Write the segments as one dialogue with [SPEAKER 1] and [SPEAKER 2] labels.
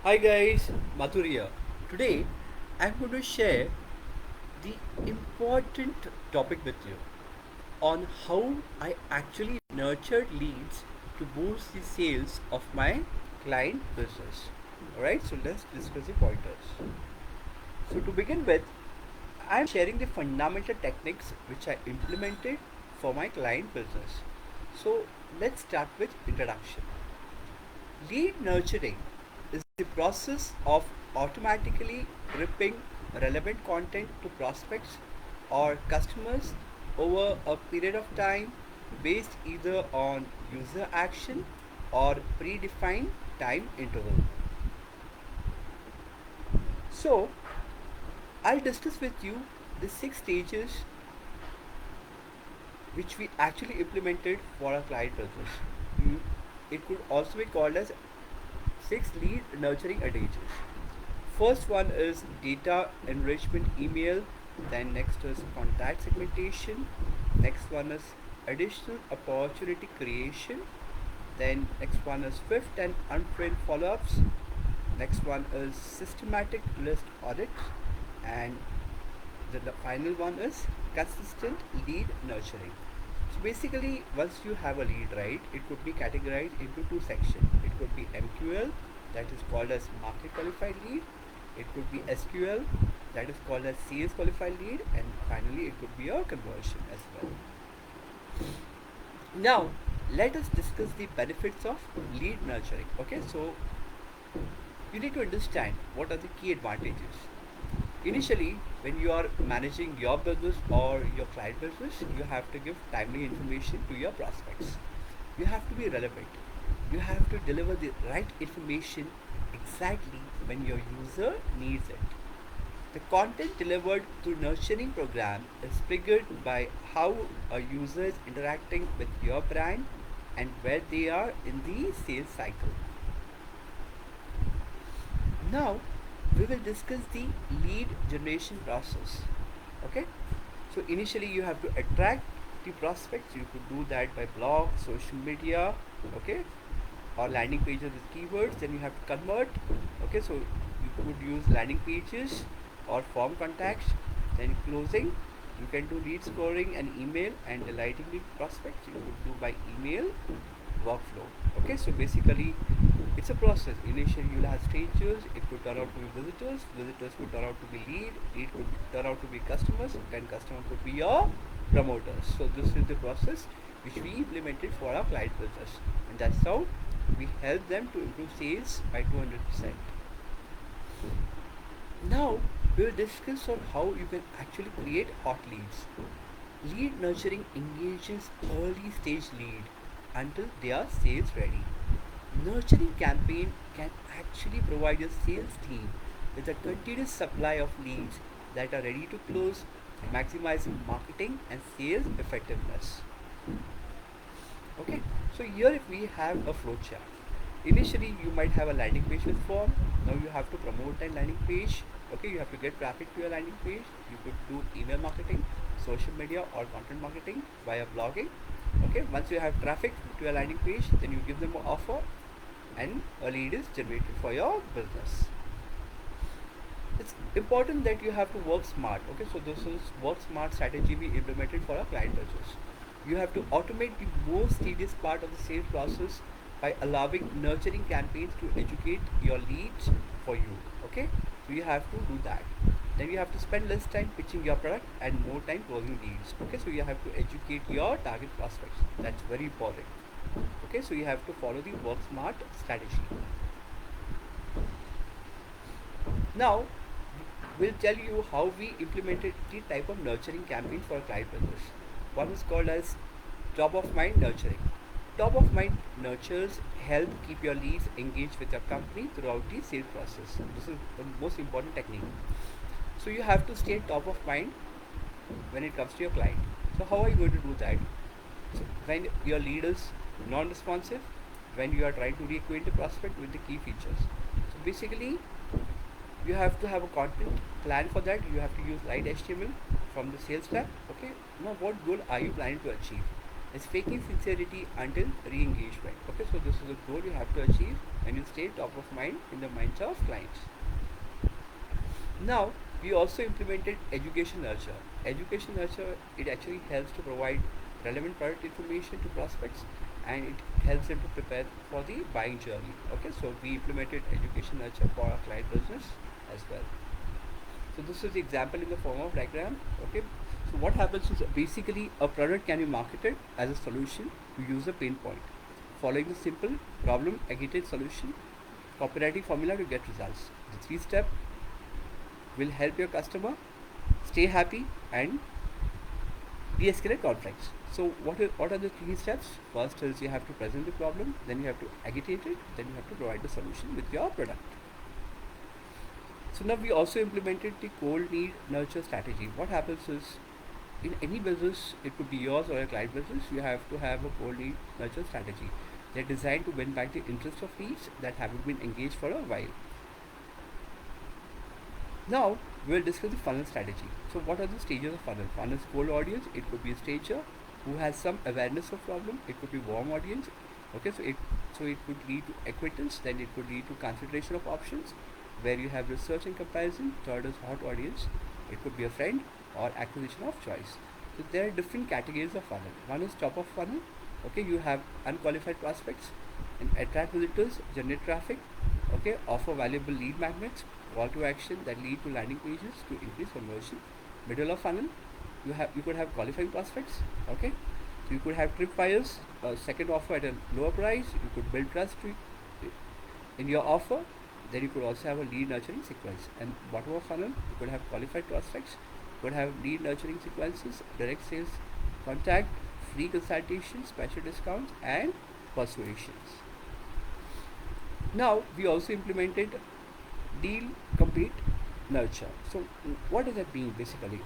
[SPEAKER 1] Hi guys, Madhur here. Today I'm going to share the important topic with you on how I actually nurtured leads to boost the sales of my client business. Alright, so let's discuss the pointers. So to begin with, I'm sharing the fundamental techniques which I implemented for my client business. So let's start with introduction. Lead nurturing is the process of automatically dripping relevant content to prospects or customers over a period of time based either on user action or predefined time interval. So, I'll discuss with you the six stages which we actually implemented for our client business. You, it could also be called as six lead nurturing adages. First one is data enrichment email, then next is contact segmentation, next one is additional opportunity creation, then next one is swift and untrained follow-ups, next one is systematic list audits, and the final one is consistent lead nurturing. So basically, once you have a lead, right, it could be categorized into two sections. It could be MQL, that is called as market qualified lead. It could be SQL, that is called as sales qualified lead, and finally, it could be a conversion as well. Now, let us discuss the benefits of lead nurturing. Okay, so you need to understand what are the key advantages. Initially, when you are managing your business or your client business, you have to give timely information to your prospects. You have to be relevant. You have to deliver the right information exactly when your user needs it. The content delivered through nurturing program is triggered by how a user is interacting with your brand and where they are in the sales cycle. Now, we will discuss the lead generation process. Okay, so initially you have to attract the prospects. You could do that by blog, social media, okay, or landing pages with keywords. Then you have to convert. Okay, so you could use landing pages or form contacts. Then closing, you can do lead scoring and email and delighting the prospects. You could do by email workflow. Okay, so basically it's a process. Initially you'll have strangers, it could turn out to be visitors, visitors could turn out to be lead could turn out to be customers, and customer could be your promoters. So this is the process which we implemented for our client business, and that's how we help them to improve sales by 200%. Now we will discuss on how you can actually create hot leads. Lead nurturing engages early stage lead until they are sales ready. Nurturing campaign can actually provide your sales team with a continuous supply of leads that are ready to close, maximizing marketing and sales effectiveness. Okay, so here if we have a flow chart. Initially you might have a landing page with form. Now you have to promote that landing page. Okay, you have to get traffic to your landing page. You could do email marketing, social media or content marketing via blogging. Okay, once you have traffic to your landing page, then you give them an offer and a lead is generated for your business. It's important that you have to work smart. Okay, so this is work smart strategy we implemented for our client business. You have to automate the most tedious part of the sales process by allowing nurturing campaigns to educate your leads for you. Okay, so you have to do that. Then you have to spend less time pitching your product and more time closing leads. Okay, so you have to educate your target prospects. That's very important. Okay, so you have to follow the work smart strategy. Now we'll tell you how we implemented the type of nurturing campaign for a client business. One is called as top of mind nurturing. Top of mind nurtures help keep your leads engaged with your company throughout the sales process. This is the most important technique. So you have to stay top of mind when it comes to your client. So how are you going to do that? So when your lead is non-responsive, when you are trying to reacquaint the prospect with the key features. So basically you have to have a content plan for that. You have to use light HTML from the sales tab. Okay, now what goal are you planning to achieve? is faking sincerity until re-engagement. Okay, so this is a goal you have to achieve and you stay top of mind in the minds of clients. Now, we also implemented education nurture. Education nurture, it actually helps to provide relevant product information to prospects and it helps them to prepare for the buying journey. Okay, so we implemented education nurture for our client business as well. So this is the example in the form of diagram. Okay, so what happens is basically a product can be marketed as a solution to user pain point, following the simple problem aggregated solution copywriting formula to get results. The three step will help your customer stay happy and de-escalate conflicts. So what are the three steps? First is you have to present the problem, then you have to agitate it, then you have to provide the solution with your product. So now we also implemented the cold need nurture strategy. What happens is in any business, it could be yours or a client business, you have to have a cold need nurture strategy. They're designed to win back the interest of leads that haven't been engaged for a while. Now we'll discuss the funnel strategy. So what are the stages of funnel? Funnel is cold audience. It could be a stager who has some awareness of problem. It could be warm audience. Okay, so it could lead to acquaintance. Then it could lead to consideration of options, where you have research and comparison. Third is hot audience. It could be a friend or acquisition of choice. So there are different categories of funnel. One is top of funnel. Okay, you have unqualified prospects and attract visitors, generate traffic. Okay, offer valuable lead magnets, call to action that lead to landing pages to increase conversion. Middle of funnel, you could have qualifying prospects. Okay, so you could have trip buyers, second offer at a lower price. You could build trust in your offer. Then you could also have a lead nurturing sequence. And bottom of funnel, you could have qualified prospects. You could have lead nurturing sequences, direct sales contact, free consultations, special discounts, and persuasions. Now we also implemented deal, compete, nurture. So what does that mean basically?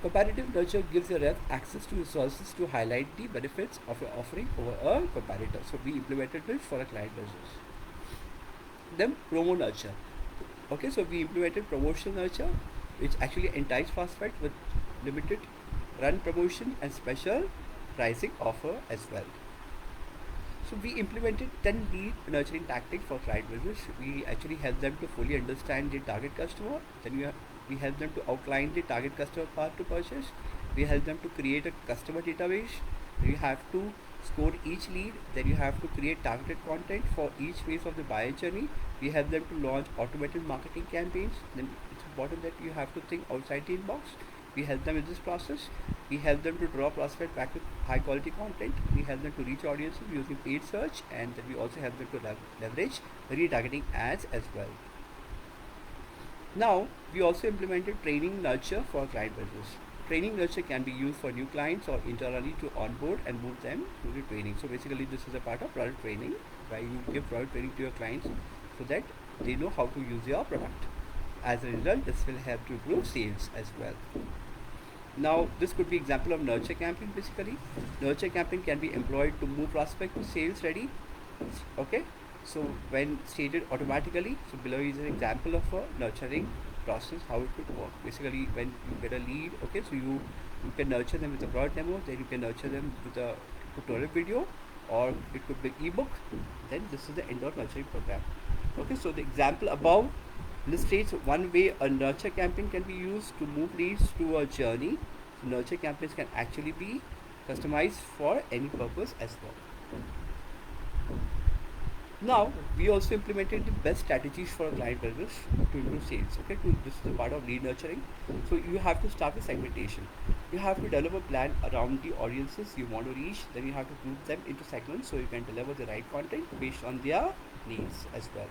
[SPEAKER 1] Comparative nurture gives your rep access to resources to highlight the benefits of your offering over a competitor. So we implemented this for a client business. Then promo nurture. Okay, so we implemented promotion nurture, which actually entice prospects with limited run promotion and special pricing offer as well. So we implemented 10 lead nurturing tactics for client business. We actually help them to fully understand the target customer. Then we help them to outline the target customer path to purchase. We help them to create a customer database. You have to score each lead. Then you have to create targeted content for each phase of the buyer journey. We help them to launch automated marketing campaigns. Then it's important that you have to think outside the inbox. We help them in this process. We help them to draw prospect back with high quality content. We help them to reach audiences using paid search, and then we also help them to leverage retargeting ads as well. Now we also implemented training nurture for client business. Training nurture can be used for new clients or internally to onboard and move them through the training. So basically this is a part of product training, where you give product training to your clients so that they know how to use your product. As a result, this will help to improve sales as well. Now this could be example of nurture campaign. Basically nurture campaign can be employed to move prospect to sales ready. Okay, so when stated automatically, so below is an example of a nurturing process, how it could work. Basically when you get a lead, okay, so you can nurture them with a product demo, then you can nurture them with a tutorial video, or it could be ebook. Then this is the indoor nurturing program. Okay, so the example above illustrates one way a nurture campaign can be used to move leads to a journey. So nurture campaigns can actually be customized for any purpose as well. Now we also implemented the best strategies for a client business to improve sales. Okay, this is a part of lead nurturing. So you have to start with segmentation. You have to develop a plan around the audiences you want to reach. Then you have to group them into segments so you can deliver the right content based on their needs as well.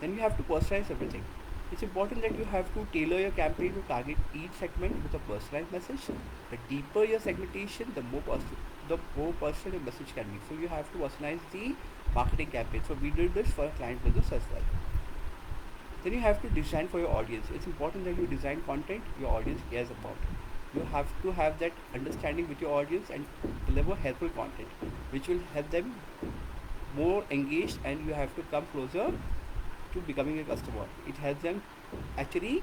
[SPEAKER 1] Then you have to personalize everything. It's important that you have to tailor your campaign to target each segment with a personalized message. The deeper your segmentation, the more personal your message can be. So you have to personalize the marketing campaign. So we did this for a client business as well. Then you have to design for your audience. It's important that you design content your audience cares about. You have to have that understanding with your audience and deliver helpful content, which will help them more engaged, and you have to come closer to becoming a customer. It helps them actually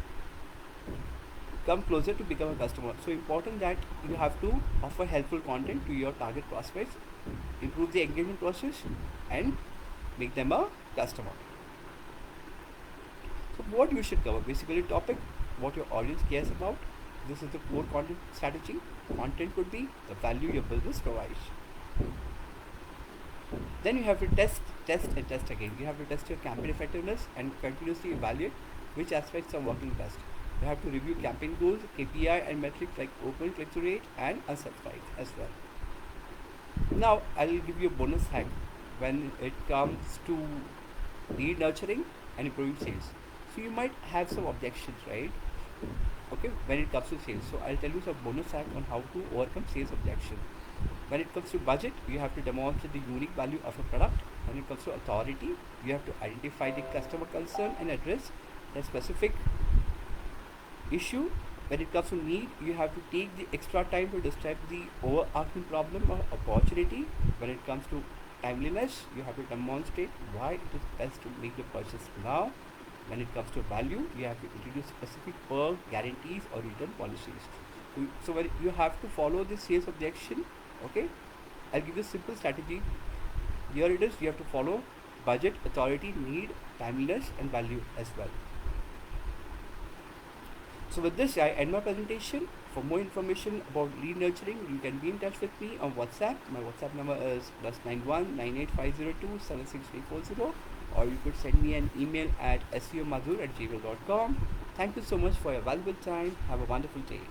[SPEAKER 1] come closer to become a customer. So important that you have to offer helpful content to your target prospects, improve the engagement process, and make them a customer. So what you should cover, basically topic, what your audience cares about. This is the core content strategy. Content could be the value your business provides. Then you have to test and test again. You have to test your campaign effectiveness and continuously evaluate which aspects are working best. You have to review campaign goals, KPI and metrics like open click-through rate and unsubscribe as well. Now I'll give you a bonus hack when it comes to lead nurturing and improving sales. So you might have some objections, right? Okay, when it comes to sales. So I'll tell you some bonus hack on how to overcome sales objection. When it comes to budget, you have to demonstrate the unique value of a product. When it comes to authority, you have to identify the customer concern and address the specific issue. When it comes to need, you have to take the extra time to describe the overarching problem or opportunity. When it comes to timeliness, you have to demonstrate why it is best to make the purchase now. When it comes to value, you have to introduce specific perk, guarantees, or return policies. So when you have to follow the sales objection, okay, I'll give you a simple strategy. Here it is. You have to follow budget, authority, need, timeliness, and value as well. So with this, I end my presentation. For more information about lead nurturing, you can be in touch with me on WhatsApp. My WhatsApp number is +91 98502 76340, or you could send me an email at seomadhur@gmail.com. Thank you so much for your valuable time. Have a wonderful day.